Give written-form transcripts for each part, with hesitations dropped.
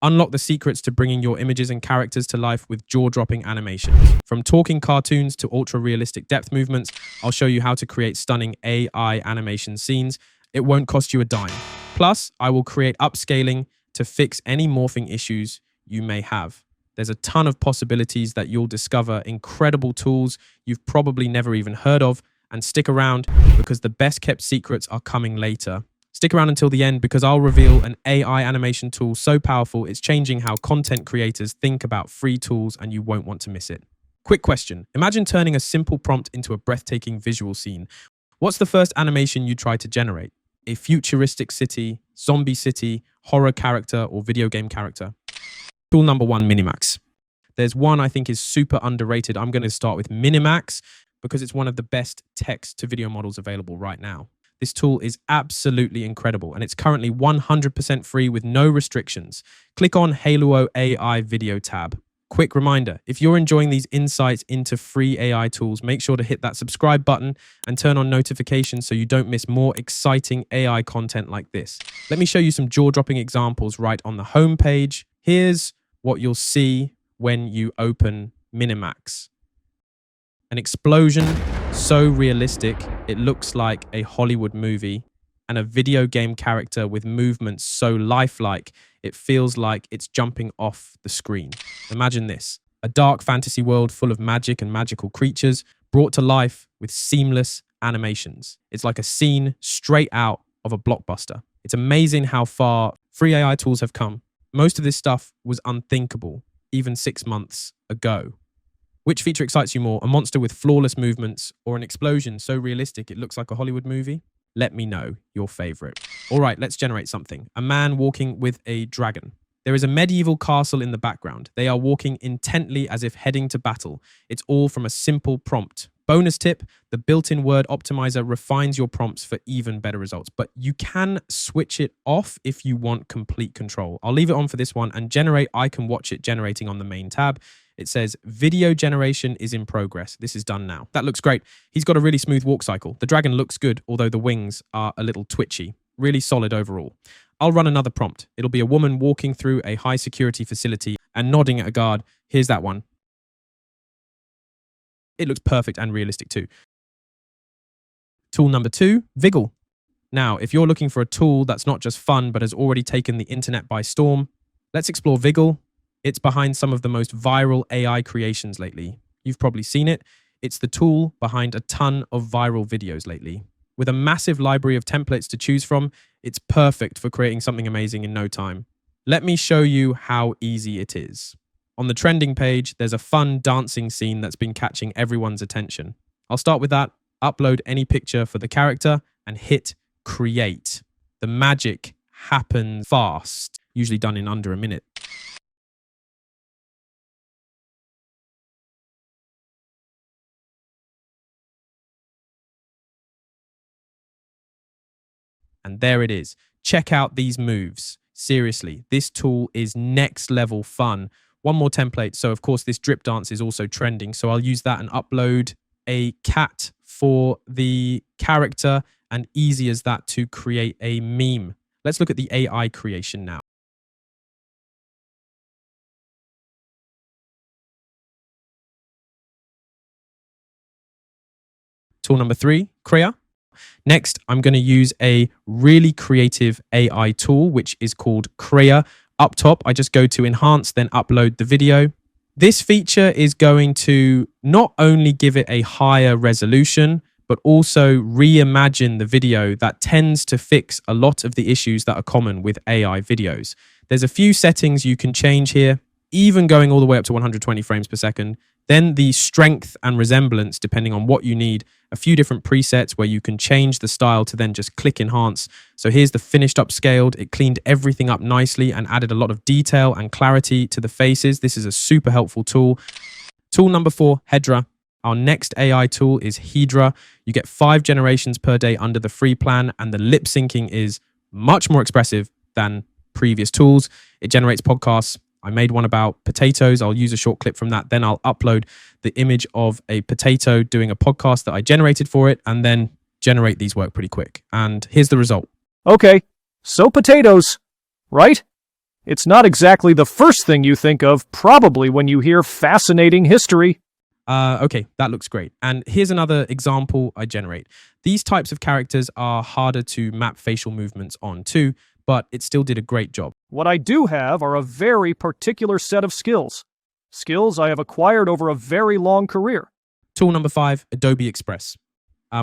Unlock the secrets to bringing your images and characters to life with jaw-dropping animations. From talking cartoons to ultra-realistic depth movements, I'll show you how to create stunning AI animation scenes. It won't cost you a dime. Plus, I will create upscaling to fix any morphing issues you may have. There's a ton of possibilities that you'll discover, incredible tools you've probably never even heard of, and stick around because the best kept secrets are coming later. Stick around until the end because I'll reveal an AI animation tool so powerful it's changing how content creators think about free tools, and you won't want to miss it. Quick question. Imagine turning a simple prompt into a breathtaking visual scene. What's the first animation you try to generate? A futuristic city, zombie city, horror character, or video game character? Tool number 1, Minimax. There's one I think is super underrated. I'm going to start with Minimax because it's one of the best text to video models available right now. This tool is absolutely incredible, and it's currently 100% free with no restrictions. Click on Halo AI Video tab. Quick reminder, if you're enjoying these insights into free AI tools, make sure to hit that subscribe button and turn on notifications so you don't miss more exciting AI content like this. Let me show you some jaw-dropping examples right on the home page. Here's what you'll see when you open Minimax. An explosion so realistic, it looks like a Hollywood movie, and a video game character with movements so lifelike, it feels like it's jumping off the screen. Imagine this, a dark fantasy world full of magic and magical creatures brought to life with seamless animations. It's like a scene straight out of a blockbuster. It's amazing how far free AI tools have come. Most of this stuff was unthinkable even 6 months ago. Which feature excites you more, a monster with flawless movements or an explosion so realistic it looks like a Hollywood movie? Let me know your favorite. All right, let's generate something. A man walking with a dragon. There is a medieval castle in the background. They are walking intently as if heading to battle. It's all from a simple prompt. Bonus tip, the built-in word optimizer refines your prompts for even better results, but you can switch it off if you want complete control. I'll leave it on for this one, and generate, I can watch it generating on the main tab. It says video generation is in progress. This is done now. That looks great. He's got a really smooth walk cycle. The dragon looks good, although the wings are a little twitchy. Really solid overall. I'll run another prompt. It'll be a woman walking through a high security facility and nodding at a guard. Here's that one. It looks perfect and realistic too. Tool number 2, Viggle. Now, if you're looking for a tool that's not just fun, but has already taken the internet by storm, let's explore Viggle. It's behind some of the most viral AI creations lately. You've probably seen it. It's the tool behind a ton of viral videos lately. With a massive library of templates to choose from, it's perfect for creating something amazing in no time. Let me show you how easy it is. On the trending page, there's a fun dancing scene that's been catching everyone's attention. I'll start with that, upload any picture for the character, and hit create. The magic happens fast, usually done in under a minute. And there it is. Check out these moves. Seriously, this tool is next level fun. One more template. So of course this drip dance is also trending. So I'll use that and upload a cat for the character, and easy as that to create a meme. Let's look at the AI creation now. Tool number 3, Krea. Next, I'm going to use a really creative AI tool, which is called Krea. Up top, I just go to enhance, then upload the video. This feature is going to not only give it a higher resolution, but also reimagine the video that tends to fix a lot of the issues that are common with AI videos. There's a few settings you can change here, even going all the way up to 120 frames per second. Then the strength and resemblance, depending on what you need, a few different presets where you can change the style to then just click enhance. So here's the finished upscaled. It cleaned everything up nicely and added a lot of detail and clarity to the faces. This is a super helpful tool. Tool number 4, Hedra. Our next AI tool is Hedra. You get 5 generations per day under the free plan, and the lip syncing is much more expressive than previous tools. It generates podcasts. I made one about potatoes. I'll use a short clip from that. Then I'll upload the image of a potato doing a podcast that I generated for it, and then generate these work pretty quick. And here's the result. Okay, so potatoes, right? It's not exactly the first thing you think of, probably when you hear fascinating history. Okay, that looks great. And here's another example I generate. These types of characters are harder to map facial movements on too, but it still did a great job. What I do have are a very particular set of skills. Skills I have acquired over a very long career. Tool number 5, Adobe Express.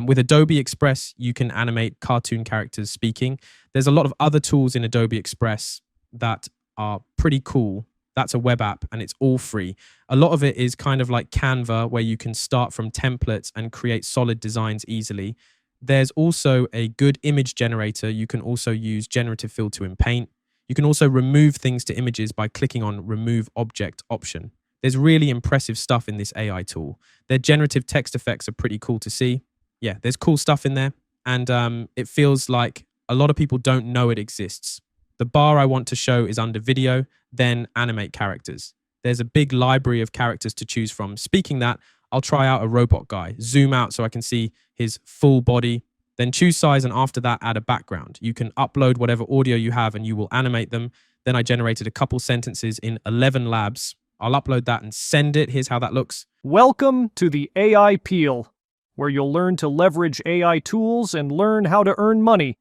With Adobe Express, you can animate cartoon characters speaking. There's a lot of other tools in Adobe Express that are pretty cool. That's a web app and it's all free. A lot of it is kind of like Canva, where you can start from templates and create solid designs easily. There's also a good image generator. You can also use generative filter in Paint. You can also remove things to images by clicking on Remove Object option. There's really impressive stuff in this AI tool. Their generative text effects are pretty cool to see. Yeah, there's cool stuff in there. And it feels like a lot of people don't know it exists. The bar I want to show is under video, then animate characters. There's a big library of characters to choose from. Speaking that, I'll try out a robot guy. Zoom out so I can see his full body. Then choose size, and after that, add a background. You can upload whatever audio you have and you will animate them. Then I generated a couple sentences in 11 labs. I'll upload that and send it. Here's how that looks. Welcome to the AI Peel, where you'll learn to leverage AI tools and learn how to earn money.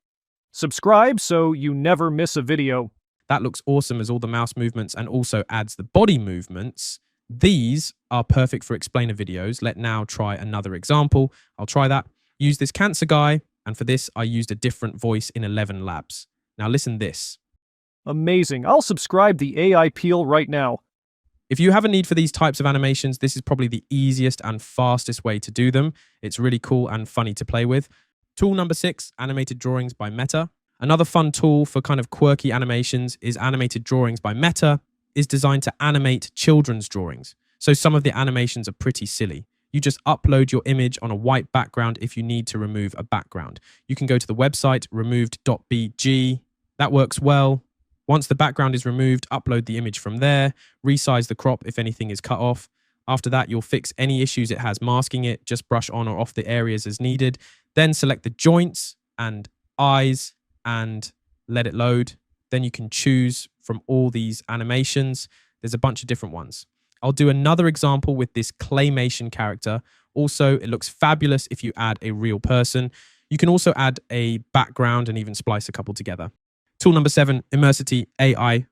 Subscribe so you never miss a video. That looks awesome as all the mouse movements and also adds the body movements. These are perfect for explainer videos. Let's now try another example. I'll try that. Use this cancer guy, and for this, I used a different voice in 11 labs. Now listen this. Amazing. I'll subscribe the AI Peel right now. If you have a need for these types of animations, this is probably the easiest and fastest way to do them. It's really cool and funny to play with. Tool number 6, Animated Drawings by Meta. Another fun tool for kind of quirky animations is Animated Drawings by Meta. Is designed to animate children's drawings. So some of the animations are pretty silly. You just upload your image on a white background if you need to remove a background. You can go to the website removed.bg. That works well. Once the background is removed, upload the image from there, resize the crop if anything is cut off. After that, you'll fix any issues it has masking it, just brush on or off the areas as needed. Then select the joints and eyes and let it load. Then you can choose from all these animations. There's a bunch of different ones. I'll do another example with this claymation character. Also, it looks fabulous if you add a real person. You can also add a background and even splice a couple together. Tool number 7, Immersity AI.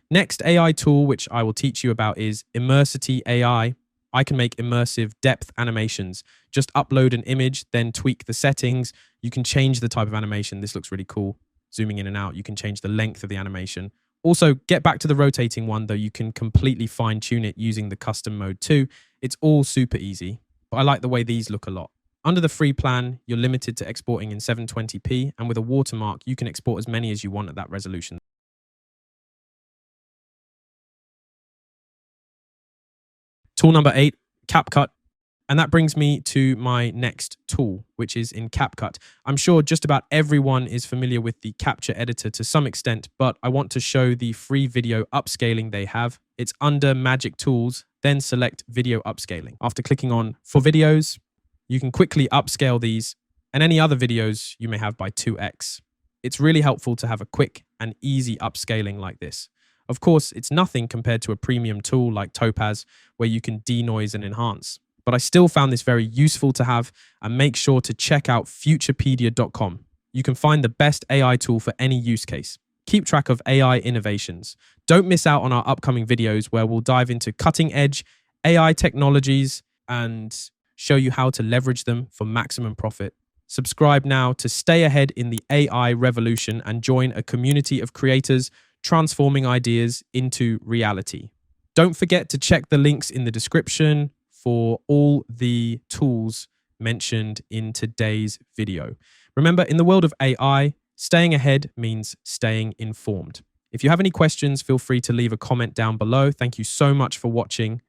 Next AI tool, which I will teach you about, is Immersity AI. I can make immersive depth animations. Just upload an image, then tweak the settings. You can change the type of animation. This looks really cool. Zooming in and out, you can change the length of the animation. Also, get back to the rotating one, though you can completely fine tune it using the custom mode too. It's all super easy, but I like the way these look a lot. Under the free plan, you're limited to exporting in 720p, and with a watermark, you can export as many as you want at that resolution. Tool number 8, CapCut. And that brings me to my next tool, which is in CapCut. I'm sure just about everyone is familiar with the capture editor to some extent, but I want to show the free video upscaling they have. It's under Magic Tools, then select Video Upscaling. After clicking on For Videos, you can quickly upscale these and any other videos you may have by 2x. It's really helpful to have a quick and easy upscaling like this. Of course, it's nothing compared to a premium tool like Topaz, where you can denoise and enhance. But I still found this very useful to have, and make sure to check out futurepedia.com. You can find the best AI tool for any use case. Keep track of AI innovations. Don't miss out on our upcoming videos where we'll dive into cutting edge AI technologies and show you how to leverage them for maximum profit. Subscribe now to stay ahead in the AI revolution and join a community of creators transforming ideas into reality. Don't forget to check the links in the description for all the tools mentioned in today's video. Remember, in the world of AI, staying ahead means staying informed. If you have any questions, feel free to leave a comment down below. Thank you so much for watching.